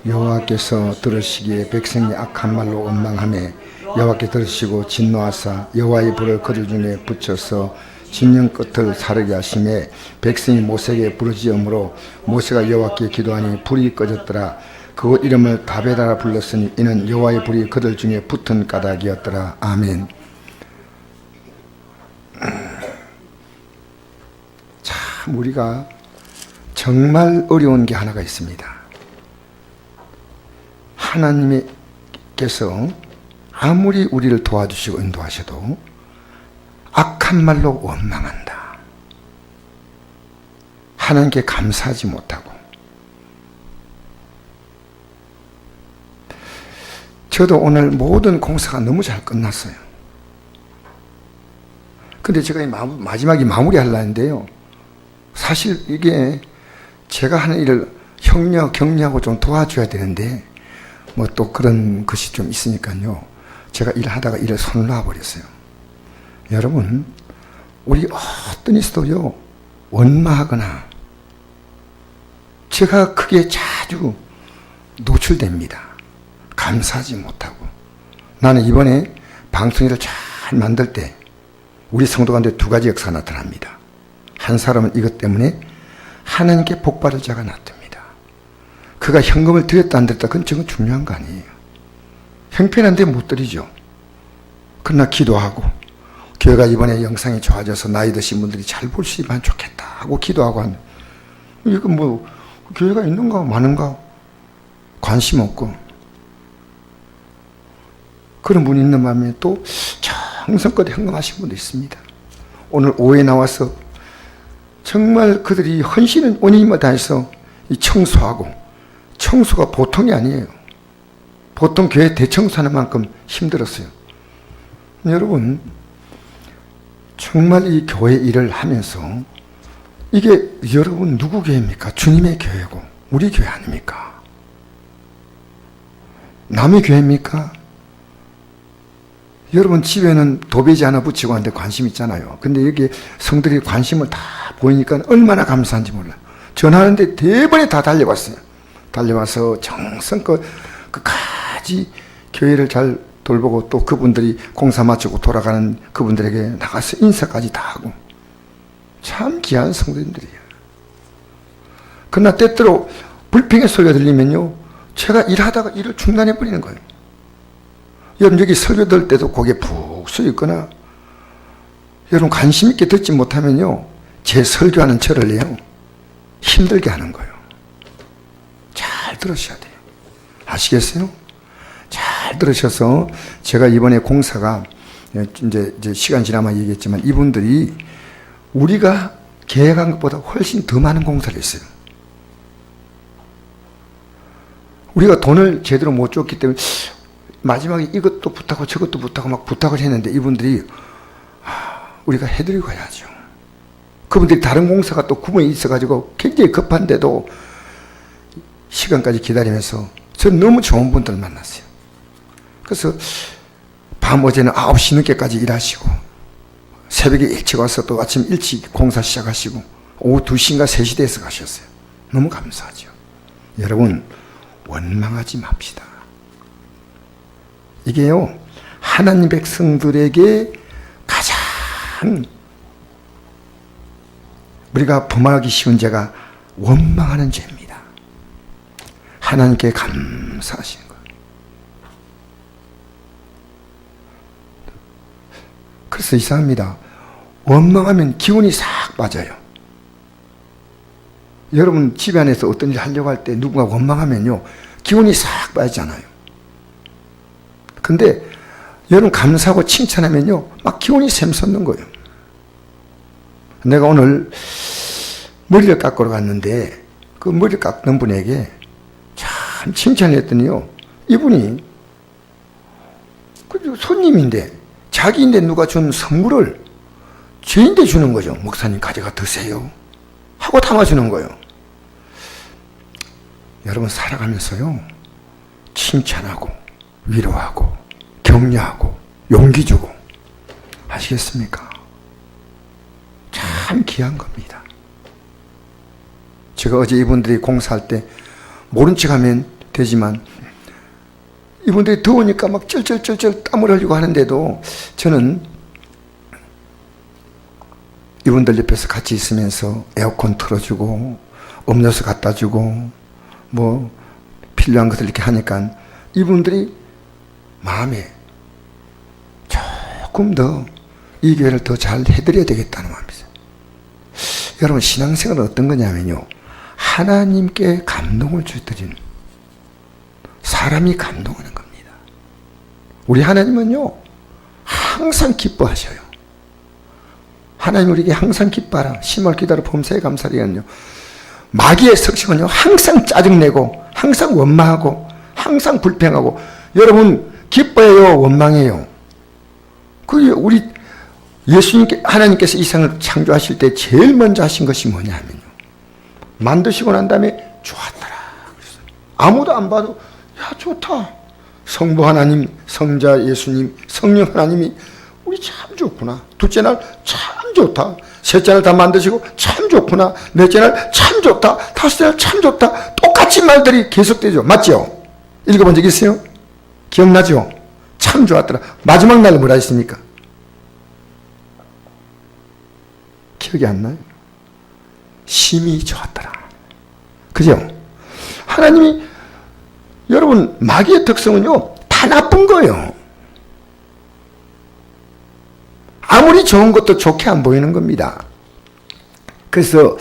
여호와께서 들으시기에 백성이 악한 말로 원망하매 여호와께 들으시고 진노하사 여호와의 불을 그들 중에 붙여서 진영 끝을 사르게 하심에 백성이 모세에게 부르짖음으로 모세가 여호와께 기도하니 불이 꺼졌더라. 그곳 이름을 다베다라 불렀으니 이는 여호와의 불이 그들 중에 붙은 까닭이었더라. 아멘. 참 우리가 정말 어려운 게 하나가 있습니다. 하나님께서 아무리 우리를 도와주시고 인도하셔도 악한 말로 원망한다. 하나님께 감사하지 못하고. 저도 오늘 모든 공사가 너무 잘 끝났어요. 근데 제가 마지막에 마무리하려고 했는데요, 사실 이게 제가 하는 일을 형려, 격려하고 좀 도와줘야 되는데 뭐 또 그런 것이 좀 있으니까요, 제가 일하다가 일을 손을 놔버렸어요. 여러분, 우리 어떤 이서도요, 원망하거나 제가 크게 자주 노출됩니다. 감사하지 못하고. 나는 이번에 방송일을 잘 만들 때 우리 성도 가운데 두 가지 역사가 나타납니다. 한 사람은 이것 때문에 하나님께 복받을 자가 놔둡니다. 그가 현금을 드렸다 안 드렸다, 그건 정말 중요한 거 아니에요. 형편한데 못 드리죠. 그러나 기도하고, 교회가 이번에 영상이 좋아져서 나이 드신 분들이 잘 볼 수 있으면 좋겠다 하고 기도하고 하는, 이거 뭐 교회가 있는가 많은가 관심 없고, 그런 분이 있는 마음에 또 정성껏 헌금하신 분도 있습니다. 오늘 오후에 나와서 정말 그들이 헌신은 원인마다 해서 이 청소하고, 청소가 보통이 아니에요. 보통 교회 대청소하는 만큼 힘들었어요. 여러분, 정말 이 교회 일을 하면서 이게 여러분 누구 교회입니까? 주님의 교회고 우리 교회 아닙니까? 남의 교회입니까? 여러분 집에는 도배지 하나 붙이고 하는데 관심 있잖아요. 근데 여기 성들이 관심을 다 보이니까 얼마나 감사한지 몰라요. 전화하는데 대번에 다 달려왔어요. 달려와서 정성껏 끝까지 교회를 잘 돌보고, 또 그분들이 공사 마치고 돌아가는 그분들에게 나가서 인사까지 다 하고, 참 귀한 성도님들이에요. 그러나 때때로 불평의 소리가 들리면요, 제가 일하다가 일을 중단해버리는 거예요. 여러분, 여기 설교 들을 때도 고개 푹 숙였거나, 여러분 관심 있게 듣지 못하면요, 제 설교하는 저를요 힘들게 하는 거예요. 잘 들으셔야 돼요. 아시겠어요? 잘 들으셔서, 제가 이번에 공사가 이제 시간 지나면 얘기했지만, 이분들이 우리가 계획한 것보다 훨씬 더 많은 공사를 했어요. 우리가 돈을 제대로 못 줬기 때문에 마지막에 이것도 부탁하고 저것도 부탁하고 막 부탁을 했는데, 이분들이 우리가 해드리고 가야죠. 그분들이 다른 공사가 또 구멍이 있어가지고 굉장히 급한데도 시간까지 기다리면서, 저는 너무 좋은 분들 만났어요. 그래서 밤 어제는 9시 늦게까지 일하시고, 새벽에 일찍 와서 또 아침 일찍 공사 시작하시고, 오후 2시인가 3시 돼서 가셨어요. 너무 감사하죠. 여러분, 원망하지 맙시다. 이게요, 하나님 백성들에게 가장 우리가 범하기 쉬운 죄가 원망하는 죄입니다. 하나님께 감사하시는 거예요. 그래서 이상합니다. 원망하면 기운이 싹 빠져요. 여러분 집에 안에서 어떤 일 하려고 할 때 누군가 원망하면요, 기운이 싹 빠지잖아요. 근데 여러분 감사하고 칭찬하면요, 막 기운이 샘솟는 거예요. 내가 오늘 머리를 깎으러 갔는데, 그 머리 깎는 분에게 참 칭찬을 했더니요, 이분이 손님인데, 자기인데 누가 준 선물을 죄인데 주는 거죠. 목사님 가져가 드세요 하고 담아주는 거예요. 여러분 살아가면서요, 칭찬하고 위로하고 격려하고 용기 주고, 아시겠습니까? 참 귀한 겁니다. 제가 어제 이분들이 공사할 때 모른 척하면 되지만 이분들이 더우니까 막 쩔쩔쩔쩔 땀을 흘리고 하는데도 저는 이분들 옆에서 같이 있으면서 에어컨 틀어주고 음료수 갖다 주고 뭐 필요한 것들 이렇게 하니까 이분들이 마음에 조금 더 이 교회를 더 잘 해드려야 되겠다는 마음이죠. 여러분, 신앙생활은 어떤 거냐면요, 하나님께 감동을 주드리는, 사람이 감동하는 겁니다. 우리 하나님은요 항상 기뻐하셔요. 하나님 우리에게 항상 기뻐하라, 심을 기다려 범사에 감사리는요, 마귀의 성격은요 항상 짜증내고 항상 원망하고 항상 불평하고. 여러분, 기뻐해요, 원망해요? 그 우리 예수님께, 하나님께서 이 세상을 창조하실 때 제일 먼저 하신 것이 뭐냐면요, 만드시고 난 다음에 좋았더라. 아무도 안 봐도 야 좋다, 성부 하나님, 성자 예수님, 성령 하나님이 우리 참 좋구나, 둘째 날 참 좋다, 셋째 날 다 만드시고 참 좋구나, 넷째 날 참 좋다, 다섯째 날 참 좋다, 똑같이 말들이 계속되죠. 맞죠? 읽어본 적 있어요? 기억나죠? 참 좋았더라. 마지막 날 뭐라 했습니까? 기억이 안 나요? 심히 좋았더라. 그죠? 하나님이, 여러분, 마귀의 특성은요 다 나쁜 거예요. 아무리 좋은 것도 좋게 안 보이는 겁니다. 그래서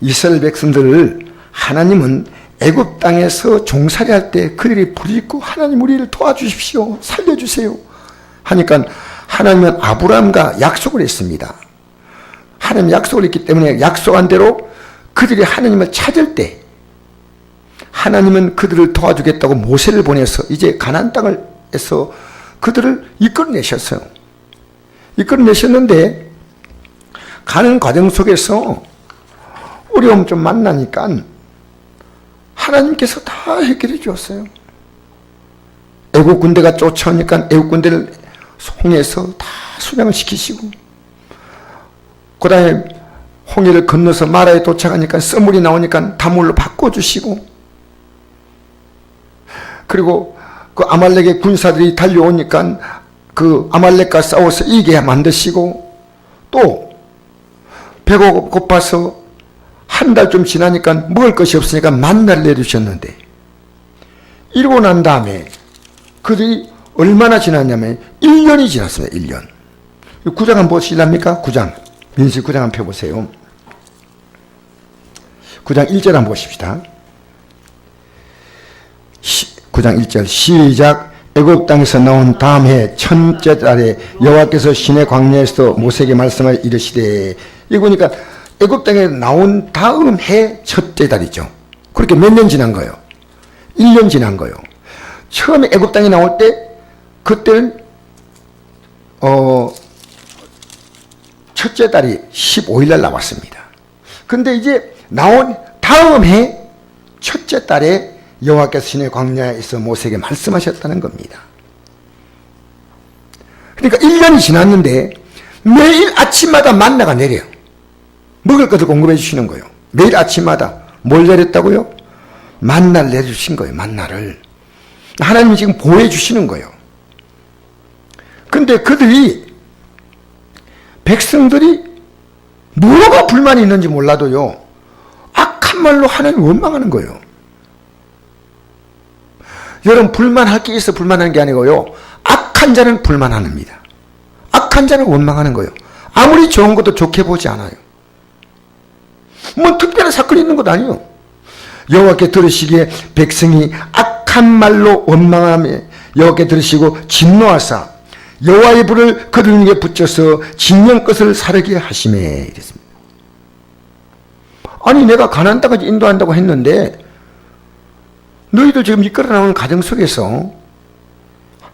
이스라엘 백성들을 하나님은 애굽 땅에서 종살이할 때 그들이 부르짖고 하나님 우리를 도와주십시오, 살려주세요 하니까 하나님은 아브라함과 약속을 했습니다. 하나님 약속을 했기 때문에 약속한 대로 그들이 하나님을 찾을 때 하나님은 그들을 도와주겠다고 모세를 보내서 이제 가나안 땅에서 그들을 이끌어내셨어요. 이끌어내셨는데 가는 과정 속에서 어려움 좀 만나니까 하나님께서 다 해결해 주었어요. 애국 군대가 쫓아오니까 애국 군대를 홍해에서 다 수장을 시키시고, 그 다음에 홍해를 건너서 마라에 도착하니까 썰물이 나오니까 다물로 바꿔주시고, 그리고 그 아말렉의 군사들이 달려오니까 그 아말렉과 싸워서 이기게 만드시고, 또 배가 고파서 한 달쯤 지나니까 먹을 것이 없으니까 만나를 내주셨는데, 이러고 난 다음에 그들이 얼마나 지났냐면 1년이 지났습니다. 1년. 9장 한번 보실랍니까? 9장. 민수기 9장 한번 펴보세요. 9장 1절 한번 보십시다. 9장 1절 시작. 애굽 땅에서 나온 다음 해 첫째 달에 여호와께서 시내 광야에서 모세에게 말씀을 이르시되, 이거니까 애굽 땅에 나온 다음 해 첫째 달이죠. 그렇게 몇 년 지난 거예요? 1년 지난 거예요. 처음에 애굽 땅에 나올 때 그때는 첫째 달이 15일 날 나왔습니다. 근데 이제 나온 다음 해 첫째 달에 여호와께서 시내 광야에서 모세에게 말씀하셨다는 겁니다. 그러니까 1년이 지났는데 매일 아침마다 만나가 내려요. 먹을 것을 공급해 주시는 거예요. 매일 아침마다 뭘 내렸다고요? 만나를 내주신 거예요. 만나를. 하나님이 지금 보호해 주시는 거예요. 근데 그들이, 백성들이 뭐가 불만이 있는지 몰라도요 악한 말로 하나님 원망하는 거예요. 여러분, 불만할 게 있어 불만하는 게 아니고요, 악한 자는 불만합니다. 악한 자는 원망하는 거예요. 아무리 좋은 것도 좋게 보지 않아요. 뭐 특별한 사건이 있는 것도 아니에요. 여호와께 들으시기에 백성이 악한 말로 원망하며 여호와께 들으시고 진노하사 여호와의 불을 그들 위에 붙여서 진영것을 사르게 하시매 이랬습니다. 아니, 내가 가나안 땅까지 인도한다고 했는데 너희들 지금 이끌어 나오는 과정 속에서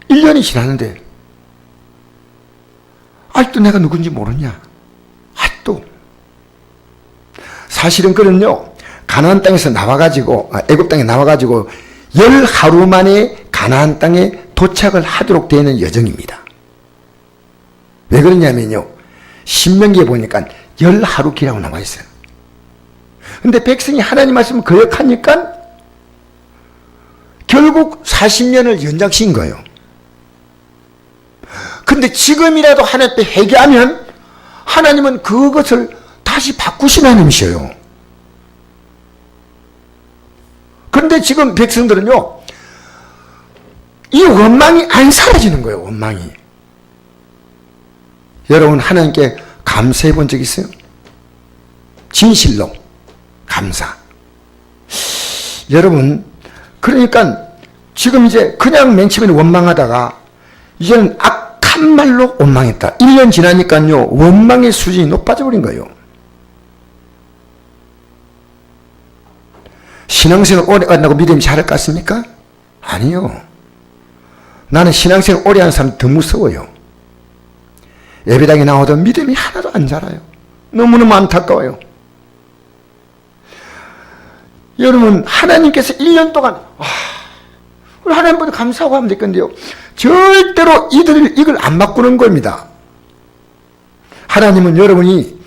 1년이 지났는데 아직도 내가 누군지 모르냐? 아직도. 사실은 그는요, 가나안 땅에서 나와가지고, 애굽 땅에 나와가지고 10하루 만에 가나안 땅에 도착을 하도록 되어 있는 여정입니다. 왜 그러냐면요, 신명기에 보니까 10하루 기라고 나와 있어요. 근데 백성이 하나님 말씀을 거역하니까 결국 40년을 연장시킨 거예요. 근데 지금이라도 하나님 앞에 회개하면 하나님은 그것을 다시 바꾸신 하나님이셔요. 그런데 지금 백성들은요, 이 원망이 안 사라지는 거예요. 원망이. 여러분 하나님께 감사해 본 적 있어요? 진실로 감사. 여러분 그러니까 지금 이제 그냥 맨 처음에는 원망하다가 이제는 악한 말로 원망했다. 1년 지나니까요 원망의 수준이 높아져 버린 거예요. 신앙생활 오래 한다고 믿음이 자랄 것 같습니까? 아니요. 나는 신앙생활 오래 하는 사람 더 무서워요. 예배당에 나오던 믿음이 하나도 안 자라요. 너무너무 안타까워요. 여러분 하나님께서 1년 동안 우리 하나님보다 감사하고 하면 될 건데요, 절대로 이걸 안 바꾸는 겁니다. 하나님은 여러분이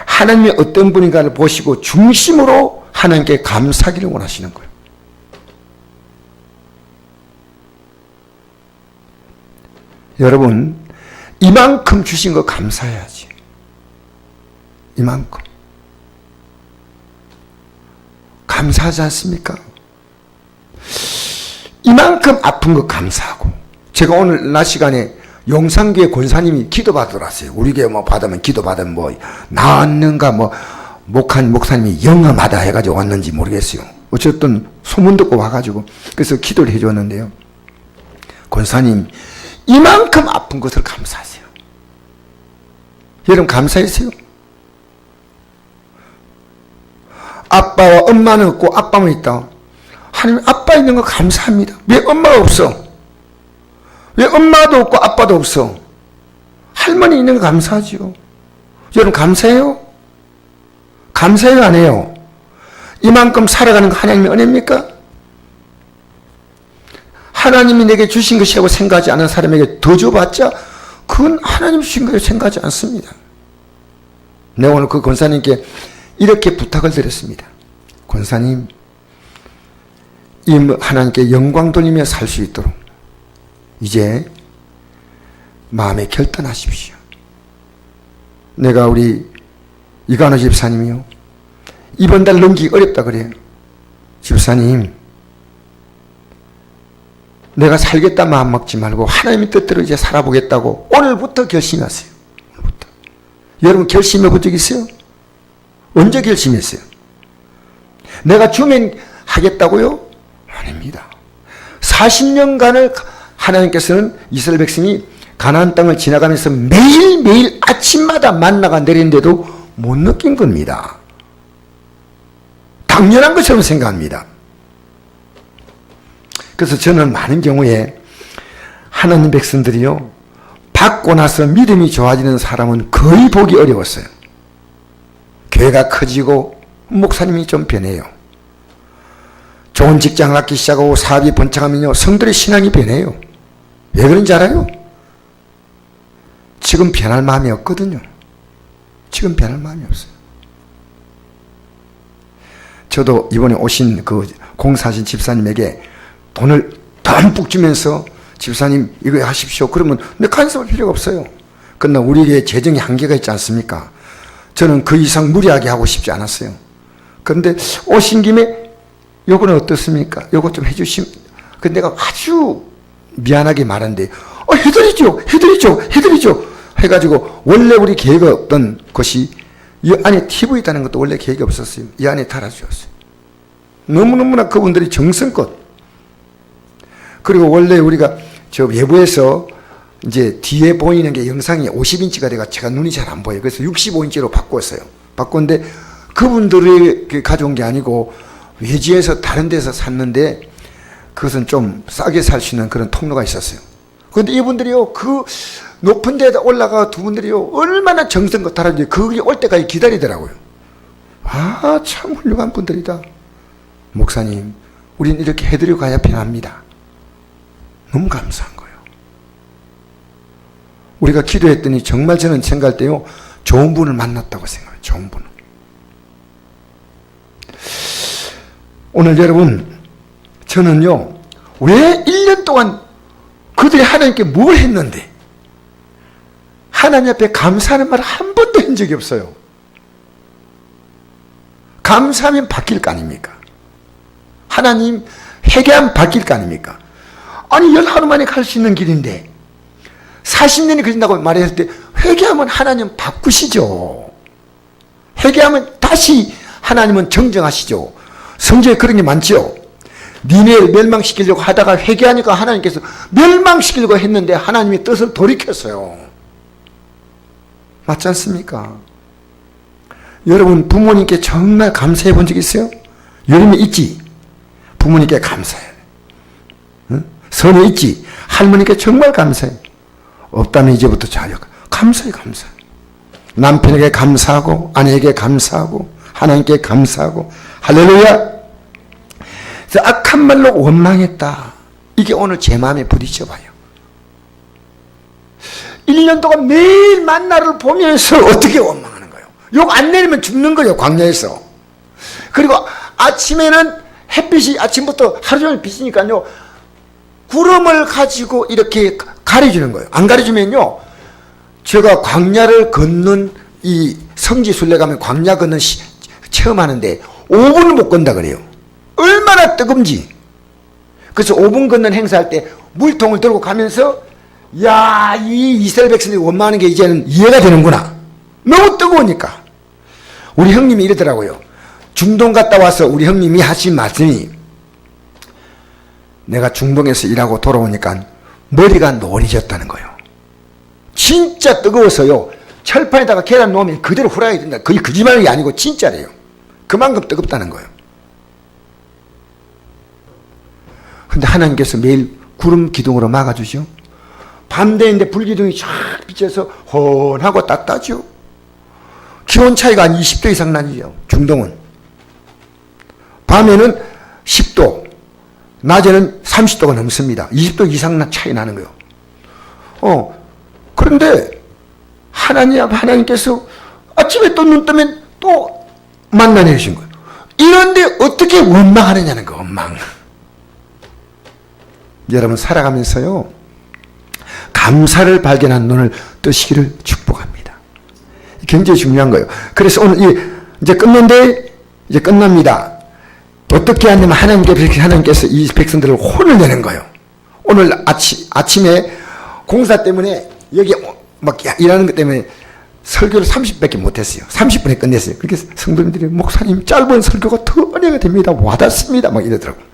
하나님이 어떤 분인가를 보시고 중심으로 하나님께 감사하기를 원하시는 거예요. 여러분 이만큼 주신 거 감사해야지. 이만큼 감사하지 않습니까? 이만큼 아픈 거 감사하고. 제가 오늘 낮 시간에 용산교회 권사님이 기도 받으러 왔어요. 우리 교회 뭐 받으면 기도 받으면 뭐 나았는가 뭐 목사님이 영험하다 해가지고 왔는지 모르겠어요. 어쨌든 소문 듣고 와가지고 그래서 기도를 해줬는데요, 권사님 이만큼 아픈 것을 감사하세요. 여러분 감사했어요? 아빠와 엄마는 없고 아빠만 있다. 하나님 아빠 있는 거 감사합니다. 왜 엄마가 없어? 왜 엄마도 없고 아빠도 없어? 할머니 있는 거 감사하죠. 여러분 감사해요? 감사해요 안 해요? 이만큼 살아가는 거 하나님의 은혜입니까? 하나님이 내게 주신 것이라고 생각하지 않은 사람에게 더 줘봤자 그건 하나님 주신 거라고 생각하지 않습니다. 내가 오늘 그 권사님께 이렇게 부탁을 드렸습니다. 권사님, 이 하나님께 영광 돌리며 살 수 있도록 이제 마음에 결단하십시오. 내가 우리 이관호 집사님이요, 이번 달 넘기기 어렵다 그래요. 집사님, 내가 살겠다 마음 먹지 말고 하나님의 뜻대로 이제 살아보겠다고 오늘부터 결심하세요. 오늘부터. 여러분 결심해 본 적 있어요? 언제 결심했어요? 내가 주면 하겠다고요? 아닙니다. 40년간을 하나님께서는 이스라엘 백성이 가나안 땅을 지나가면서 매일매일 아침마다 만나가 내리는데도 못 느낀 겁니다. 당연한 것처럼 생각합니다. 그래서 저는 많은 경우에 하나님 백성들이요, 받고 나서 믿음이 좋아지는 사람은 거의 보기 어려웠어요. 교회가 커지고 목사님이 좀 변해요. 좋은 직장을 갖기 시작하고 사업이 번창하면요 성들의 신앙이 변해요. 왜 그런지 알아요? 지금 변할 마음이 없거든요. 지금 변할 마음이 없어요. 저도 이번에 오신 그 공사하신 집사님에게 돈을 듬뿍 주면서 집사님 이거 하십시오. 그러면 내 간섭할 필요가 없어요. 그러나 우리에게 재정의 한계가 있지 않습니까? 저는 그 이상 무리하게 하고 싶지 않았어요. 그런데 오신 김에 요거는 어떻습니까? 요거 좀 해주시면. 근데 내가 아주 미안하게 말하는데 해드리죠 해가지고 원래 우리 계획이 없던 것이 이 안에 TV 있다는 것도 원래 계획이 없었어요. 이 안에 달아주었어요. 너무너무나 그분들이 정성껏. 그리고 원래 우리가 저 외부에서 이제 뒤에 보이는 게 영상이 50인치가 돼가 제가 눈이 잘 안 보여요. 그래서 65인치로 바꿨어요. 바꿨는데 그분들이 가져온 게 아니고 외지에서 다른 데서 샀는데 그것은 좀 싸게 살 수 있는 그런 통로가 있었어요. 그런데 이분들이요, 그 높은 데에 올라가 두 분들이요, 얼마나 정성껏 달았는지 거기 올 때까지 기다리더라고요. 아, 참 훌륭한 분들이다. 목사님, 우린 이렇게 해드리고 가야 편합니다. 너무 감사한 거예요. 우리가 기도했더니 정말 저는 생각할 때요, 좋은 분을 만났다고 생각해요. 좋은 분을. 오늘 여러분, 저는요, 왜 1년 동안 그들이 하나님께 뭘 했는데 하나님 앞에 감사하는 말 한 번도 한 적이 없어요. 감사하면 바뀔 거 아닙니까? 하나님 회개하면 바뀔 거 아닙니까? 아니 11 만에 갈 수 있는 길인데 40년이 걸린다고 말했을 때 회개하면 하나님 바꾸시죠. 회개하면 다시 하나님은 정정하시죠. 성경에 그런 게 많죠. 니네를 멸망시키려고 하다가 회개하니까 하나님께서 멸망시키려고 했는데 하나님의 뜻을 돌이켰어요. 맞지 않습니까? 여러분 부모님께 정말 감사해 본 적 있어요? 여름에 있지? 부모님께 감사해. 응? 선에 있지? 할머니께 정말 감사해. 없다면 이제부터 잘해. 감사해. 남편에게 감사하고 아내에게 감사하고 하나님께 감사하고 할렐루야. 그래서 악한 말로 원망했다. 이게 오늘 제 마음에 부딪혀 봐요. 1년 동안 매일 만나를 보면서 어떻게 원망하는 거예요? 욕 안 내리면 죽는 거예요, 광야에서. 그리고 아침에는 햇빛이 아침부터 하루 종일 비치니까요, 구름을 가지고 이렇게 가려주는 거예요. 안 가려주면요, 제가 광야를 걷는 이 성지순례 가면 광야 걷는 체험하는데 5분을 못 건다 그래요. 얼마나 뜨거운지. 그래서 5분 걷는 행사할 때 물통을 들고 가면서 야, 이 이스라엘 백성들이 원망하는 게 이제는 이해가 되는구나. 너무 뜨거우니까. 우리 형님이 이러더라고요. 중동 갔다 와서 우리 형님이 하신 말씀이, 내가 중동에서 일하고 돌아오니까 머리가 노래졌다는 거예요. 진짜 뜨거워서요, 철판에다가 계란 놓으면 그대로 후라이 된다. 거의 거짓말이 아니고 진짜래요. 그만큼 뜨겁다는 거예요. 근데 하나님께서 매일 구름 기둥으로 막아주죠. 밤 되는데 불기둥이 쫙 비쳐서 훤하고 따뜻하죠. 기온 차이가 한 20도 이상 나죠. 중동은. 밤에는 10도, 낮에는 30도가 넘습니다. 20도 이상 차이 나는 거예요. 그런데 하나님께서 아침에 또 눈 뜨면 또 만나 내리신 거예요. 이런데 어떻게 원망하느냐는 거, 원망. 여러분 살아가면서요, 감사를 발견한 눈을 뜨시기를 축복합니다. 굉장히 중요한 거예요. 그래서 오늘 이제 끝났는데, 이제 끝납니다. 어떻게 하냐면 하나님께서 이 백성들을 혼을 내는 거예요. 오늘 아침에 공사 때문에 여기 막 일하는 것 때문에 설교를 30분밖에 못했어요. 30분에 끝냈어요. 그렇게 성도님들이 목사님 짧은 설교가 더 은혜가 됩니다. 와닿습니다. 막 이러더라고요.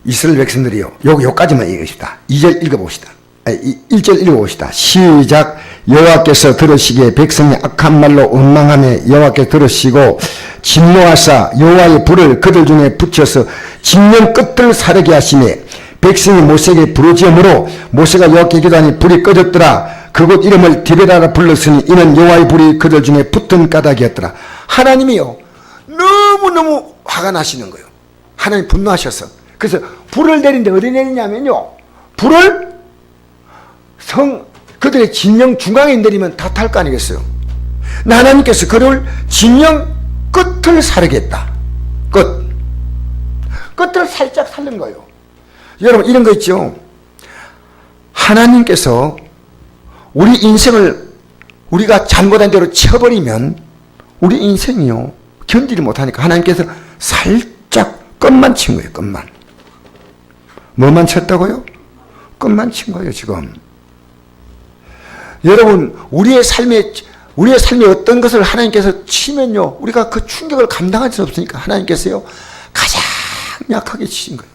이스라엘 백성들이요, 요까지만 읽읍시다. 2절 읽어봅시다. 1절 읽어봅시다. 시작. 여호와께서 들으시기에 백성이 악한 말로 원망하며 여호와께 들으시고 진노하사 여호와의 불을 그들 중에 붙여서 진영 끝을 사르게 하시매 백성이 모세에게 부르짖음으로 모세가 여호와께 기도하니 불이 꺼졌더라. 그곳 이름을 디베라라 불렀으니 이는 여호와의 불이 그들 중에 붙은 까닭이었더라. 하나님이요, 너무너무 화가 나시는 거예요. 하나님 분노하셔서. 그래서 불을 내린데 어디 내리냐면요, 불을 그들의 진영 중앙에 내리면 다 탈 거 아니겠어요. 하나님께서 그를 진영 끝을 사르겠다. 끝을 살짝 살른 거예요. 여러분 이런 거 있죠. 하나님께서 우리 인생을 우리가 잘못한 대로 쳐버리면 우리 인생이요, 견디지 못하니까 하나님께서 살짝 끝만 친 거예요. 끝만. 뭐만 쳤다고요? 끝만 친 거예요, 지금. 여러분, 우리의 삶에 어떤 것을 하나님께서 치면요, 우리가 그 충격을 감당할 수 없으니까 하나님께서요, 가장 약하게 치신 거예요.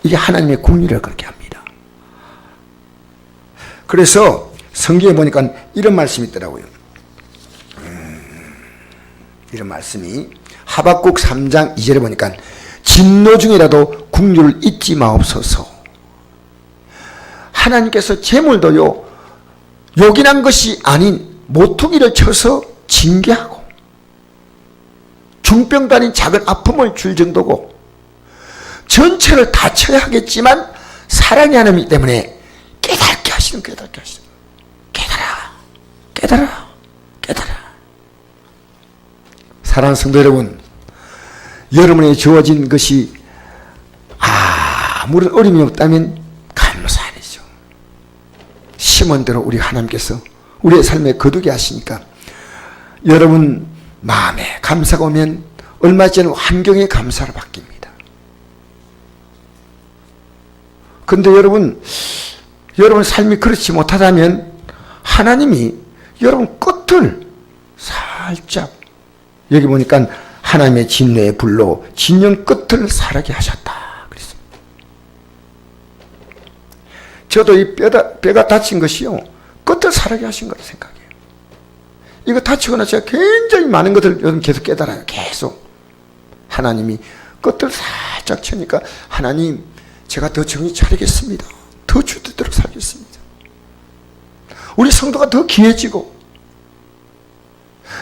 이게 하나님의 공의를 그렇게 합니다. 그래서 성경에 보니까 이런 말씀이 있더라고요. 이런 말씀이 하박국 3장 2절에 보니까 진노 중이라도 긍휼을 잊지 마옵소서. 하나님께서 재물도요, 요긴한 것이 아닌 모퉁이를 쳐서 징계하고 중병도 아닌 작은 아픔을 줄 정도고 전체를 다 쳐야 하겠지만 사랑이 하나님이기 때문에 깨닫게 하시는. 깨달아. 사랑하는 성도 여러분, 여러분에게 주어진 것이 아무런 어려움이 없다면 감사하죠. 심은 대로 우리 하나님께서 우리의 삶에 거두게 하시니까 여러분 마음에 감사가 오면 얼마 전에 환경에 감사로 바뀝니다. 그런데 여러분 삶이 그렇지 못하다면 하나님이 여러분 끝을 살짝, 여기 보니까 하나님의 진노의 불로 진영 끝을 사르게 하셨다 그랬습니다. 저도 이 뼈가 다친 것이요, 끝을 사르게 하신 거라 생각해요. 이거 다치고 나서 제가 굉장히 많은 것을 요즘 계속 깨달아요. 계속 하나님이 끝을 살짝 치니까, 하나님 제가 더 정신 차리겠습니다. 더 주도록 살겠습니다. 우리 성도가 더 귀해지고,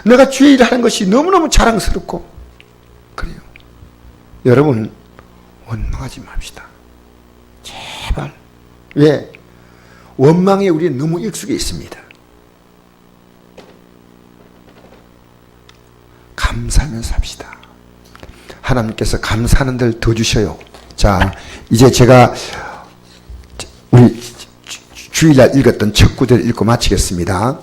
내가 주의 일을 하는 것이 너무너무 자랑스럽고 그래요. 여러분 원망하지 맙시다. 제발. 왜? 원망에 우리는 너무 익숙해 있습니다. 감사하면 삽시다. 하나님께서 감사하는 데를 더 주셔요. 자, 이제 제가 우리 주일날 읽었던 첫 구절 읽고 마치겠습니다.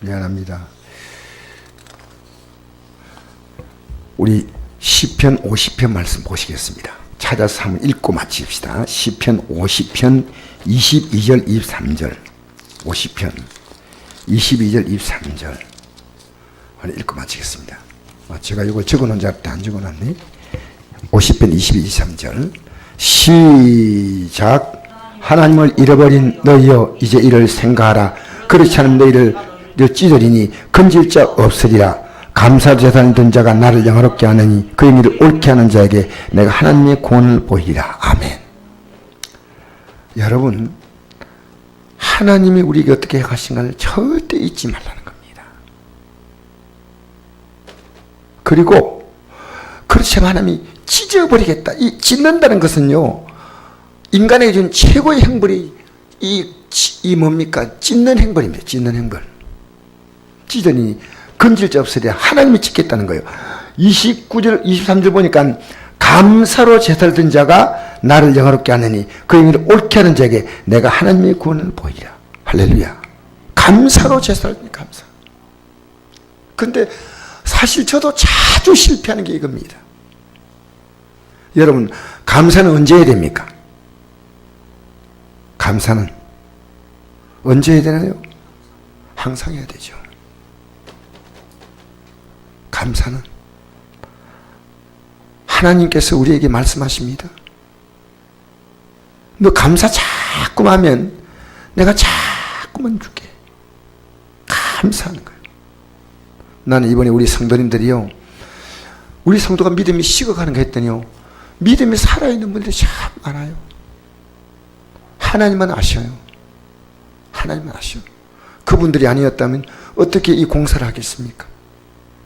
미안합니다. 우리 시편 50편 말씀 보시겠습니다. 찾아서 한번 읽고 마칩시다. 시편 50편 22절 23절 50편 22절 23절 읽고 마치겠습니다. 제가 이걸 적어놓은 줄 알았는데 안 적어놨네. 50편 22, 23절 시작. 하나님을 잃어버린 너희여 이제 이를 생각하라. 그렇지 않으면 너희를 찢으리니 건질 자 없으리라. 감사 재산을 든 자가 나를 영화롭게 하느니 그 의미를 옳게 하는 자에게 내가 하나님의 구원을 보이리라. 아멘. 여러분, 하나님이 우리에게 어떻게 하신가를 절대 잊지 말라는 겁니다. 그리고 그렇지만 하나님이 찢어버리겠다. 이 찢는다는 것은요, 인간에게 준 최고의 형벌이 이 뭡니까? 찢는 형벌입니다. 찢는 형벌. 찢으니 건질 자 없으리라. 하나님이 찢겠다는 거예요. 29절 23절 보니까 감사로 제사를 든 자가 나를 영화롭게 하느니 그 의미를 옳게 하는 자에게 내가 하나님의 구원을 보이리라. 할렐루야. 감사로 제사를 든 감사. 근데 사실 저도 자주 실패하는 게 이겁니다. 여러분, 감사는 언제 해야 됩니까? 감사는 언제 해야 되나요? 항상 해야 되죠. 감사는 하나님께서 우리에게 말씀하십니다. 너 감사 자꾸만 하면 내가 자꾸만 줄게. 감사하는 거예요. 나는 이번에 우리 성도님들이요, 우리 성도가 믿음이 식어가는 거 했더니요, 믿음이 살아있는 분들이 참 많아요. 하나님만 아셔요. 하나님만 아셔요. 그분들이 아니었다면 어떻게 이 공사를 하겠습니까?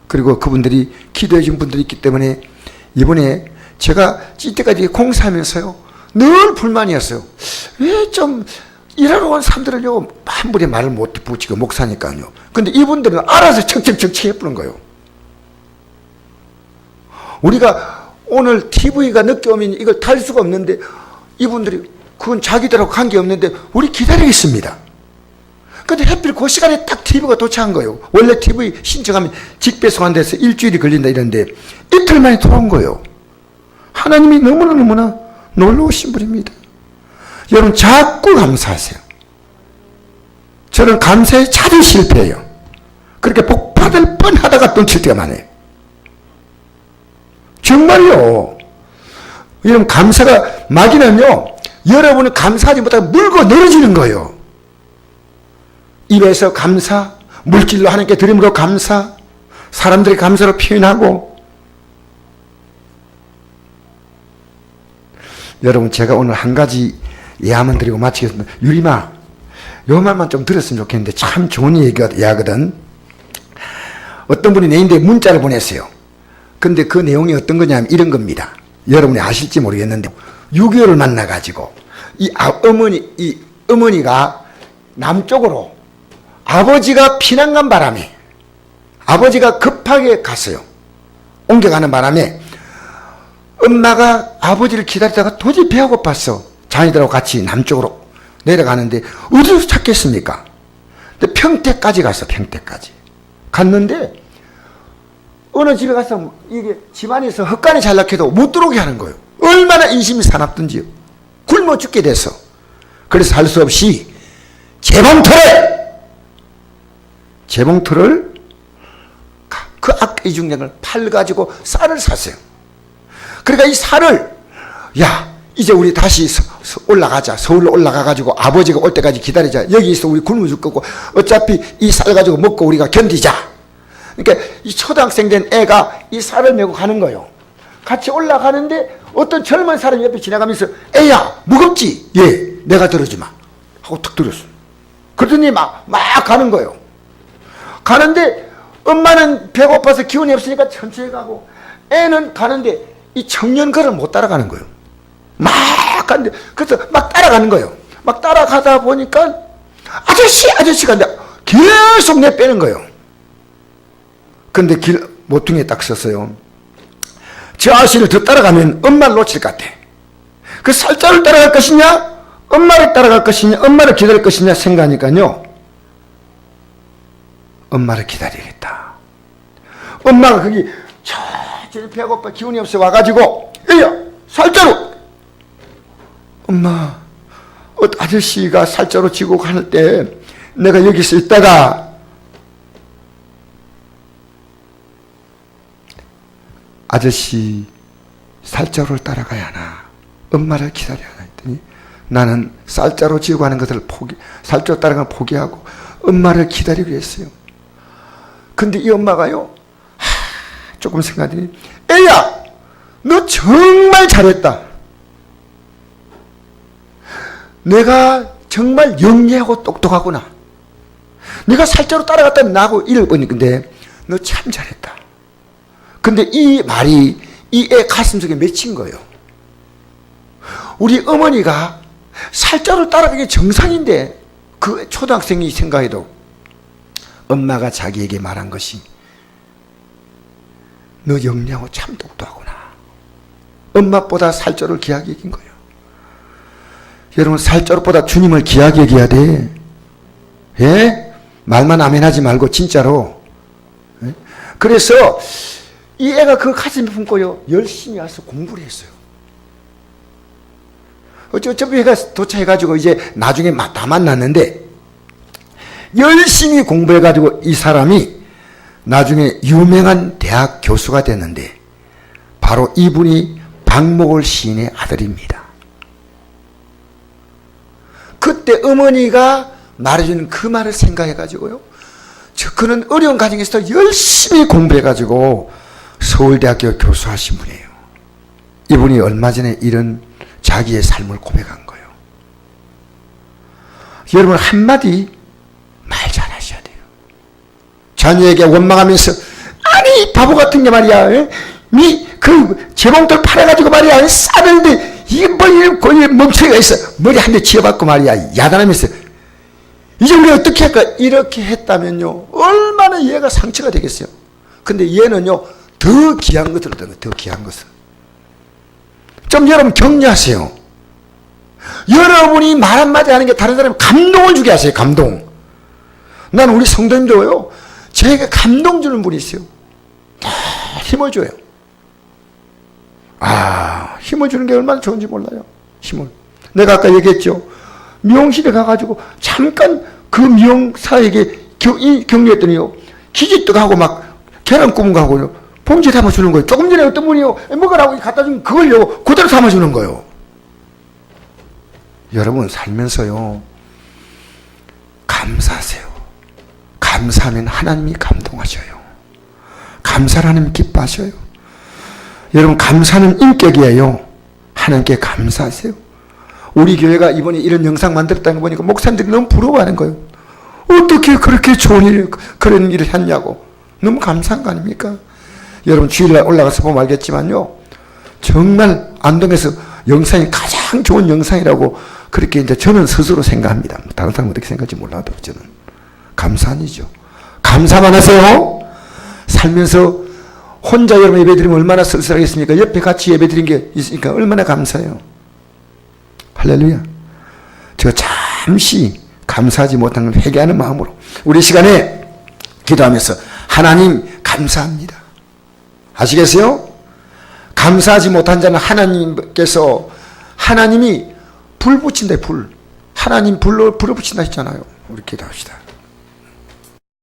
그리고 그분들이 기도해 준 분들이 있기 때문에 이번에 제가 이때까지 공사하면서요, 늘 불만이었어요. 왜 좀 일하러 온 사람들을요, 한 분이 말을 못 붙이고 목사니까요. 근데 이분들은 알아서 척척척척 해부는 거예요. 우리가 오늘 TV가 늦게 오면 이걸 탈 수가 없는데 이분들이 그건 자기들하고 관계없는데 우리 기다리고 있습니다. 근데 하필 그 시간에 딱 TV가 도착한 거예요. 원래 TV 신청하면 직배송한 데서 일주일이 걸린다 이런데 이틀 만에 돌아온 거예요. 하나님이 너무나 놀라우신 분입니다. 여러분 자꾸 감사하세요. 저는 감사에 자주 실패해요. 그렇게 복 받을 뻔하다가 던칠 때가 많아요. 정말요. 여러분 감사가 막이면요, 여러분은 감사하지 못하고 물고 늘어지는 거예요. 입에서 감사, 물질로 하나님께 드림으로 감사, 사람들의 감사로 표현하고. 여러분 제가 오늘 한 가지 예화만 드리고 마치겠습니다. 유리마, 요 말만 좀 들었으면 좋겠는데 참 좋은 얘기거든. 어떤 분이 내인데 문자를 보냈어요. 근데 그 내용이 어떤 거냐면 이런 겁니다. 여러분이 아실지 모르겠는데, 6.25를 만나가지고, 이 어머니가 남쪽으로 아버지가 피난 간 바람에, 아버지가 급하게 갔어요. 옮겨가는 바람에, 엄마가 아버지를 기다리다가 도저히 배가 고팠어. 자녀들하고 같이 남쪽으로 내려가는데, 어디서 찾겠습니까? 근데 평택까지 갔어, 평택까지. 갔는데, 어느 집에 가서 이게 집안에서 헛간이 잘락해도 못 들어오게 하는 거예요. 얼마나 인심이 사납든지요. 굶어 죽게 됐어. 그래서 할 수 없이 재봉틀을 그 이중량을 팔가지고 쌀을 샀어요. 그러니까 이 쌀을, 야, 이제 우리 다시 올라가자. 서울로 올라가가지고 아버지가 올 때까지 기다리자. 여기서 우리 굶어 죽을 거고 어차피 이 쌀 가지고 먹고 우리가 견디자. 그러니까 이 초등학생 된 애가 이 쌀을 메고 가는 거예요. 같이 올라가는데 어떤 젊은 사람이 옆에 지나가면서, 애야, 무겁지? 예, 내가 들어주마. 하고 툭 들었어. 그러더니 막 가는 거예요. 가는데 엄마는 배고파서 기운이 없으니까 천천히 가고, 애는 가는데 이 청년걸을 못 따라가는 거예요. 막 가는데, 그래서 막 따라가는 거예요. 막 따라가다 보니까 아저씨가 계속 내빼는 거예요. 근데 길 모퉁이에 딱 섰어요. 저 아저씨를 더 따라가면 엄마를 놓칠 것 같아. 그 살짝을 따라갈 것이냐, 엄마를 따라갈 것이냐, 엄마를 기다릴 것이냐 생각하니까요, 엄마를 기다리겠다. 엄마가 거기 천천히 배고파 기운이 없어 와가지고, 에야, 살자로. 엄마, 아저씨가 살자로 지고 갈 때 내가 여기서 있다가 아저씨 살자로를 따라가야 하나, 엄마를 기다려야 하나 했더니, 나는 쌀자로 지고 가는 것을 살자로 따라가는 걸 포기하고 엄마를 기다리기로 했어요. 근데 이 엄마가요, 조금 생각하더니, 애야, 너 정말 잘했다. 내가 정말 영리하고 똑똑하구나. 네가 살자로 따라갔다면 나하고 이럴 뻔했는데 너 참 잘했다. 근데 이 말이 이 애 가슴속에 맺힌 거예요. 우리 어머니가 살자로 따라가기 정상인데, 그 초등학생이 생각해도 엄마가 자기에게 말한 것이, 너 영리하고 참 똑똑하구나. 엄마보다 살자로를 귀하게 여긴 거예요. 여러분, 살자로보다 주님을 귀하게 여겨야 돼. 예? 말만 아멘하지 말고 진짜로. 예? 그래서 이 애가 그 가슴에 품고요, 열심히 와서 공부를 했어요. 어차피 애가 도착해가지고 이제 나중에 다 만났는데, 열심히 공부해가지고 이 사람이 나중에 유명한 대학 교수가 됐는데, 바로 이분이 박목월 시인의 아들입니다. 그때 어머니가 말해주는 그 말을 생각해가지고요, 그는 어려운 가정에서 열심히 공부해가지고 서울대학교 교수하신 분이에요. 이분이 얼마 전에 이런 자기의 삶을 고백한 거예요. 여러분, 한마디 말 잘하셔야 돼요. 자녀에게 원망하면서, 아니 바보 같은 게 말이야, 니 그 재봉틀 팔아가지고 말이야 싸는데 이게 뭐 멍청이가 있어, 머리 한 대 치어받고 말이야 야단하면서, 이제 우리 어떻게 할까, 이렇게 했다면요 얼마나 얘가 상처가 되겠어요. 근데 얘는요 더 귀한 것을 얻은 거예요. 더 귀한 것을. 좀 여러분 격려하세요. 여러분이 말 한마디 하는 게 다른 사람에 감동을 주게 하세요. 감동. 난 우리 성도님도요, 저에게 감동 주는 분이 있어요. 다 힘을 줘요. 힘을 주는 게 얼마나 좋은지 몰라요. 힘을. 내가 아까 얘기했죠. 미용실에 가가지고 잠깐 그 미용사에게 격려했더니요, 기집떡하고 막 계란 구운 거 하고요, 봉지 담아주는 거예요. 조금 전에 어떤 분이요, 먹으라고 갖다 주면 그걸요 그대로 담아주는 거예요. 여러분, 살면서요 감사하세요. 감사하면 하나님이 감동하셔요. 감사를 하나님 기뻐하셔요. 여러분, 감사는 인격이에요. 하나님께 감사하세요. 우리 교회가 이번에 이런 영상 만들었다는 거 보니까 목사님들이 너무 부러워하는 거예요. 어떻게 그렇게 좋은 일, 그런 일을 했냐고. 너무 감사한 거 아닙니까? 여러분 주일날 올라가서 보면 알겠지만요. 정말 안동에서 영상이 가장 좋은 영상이라고 그렇게 이제 저는 스스로 생각합니다. 다른 사람은 어떻게 생각할지 몰라도 저는. 감사 아니죠. 감사만 하세요. 살면서 혼자 여러분 예배드리면 얼마나 쓸쓸하겠습니까? 옆에 같이 예배드린 게 있으니까 얼마나 감사해요. 할렐루야. 제가 잠시 감사하지 못한 걸 회개하는 마음으로 우리 시간에 기도하면서 하나님 감사합니다. 아시겠어요? 감사하지 못한 자는 하나님이 불 붙인다. 불. 하나님 불을 붙인다 했잖아요. 우리 기도합시다.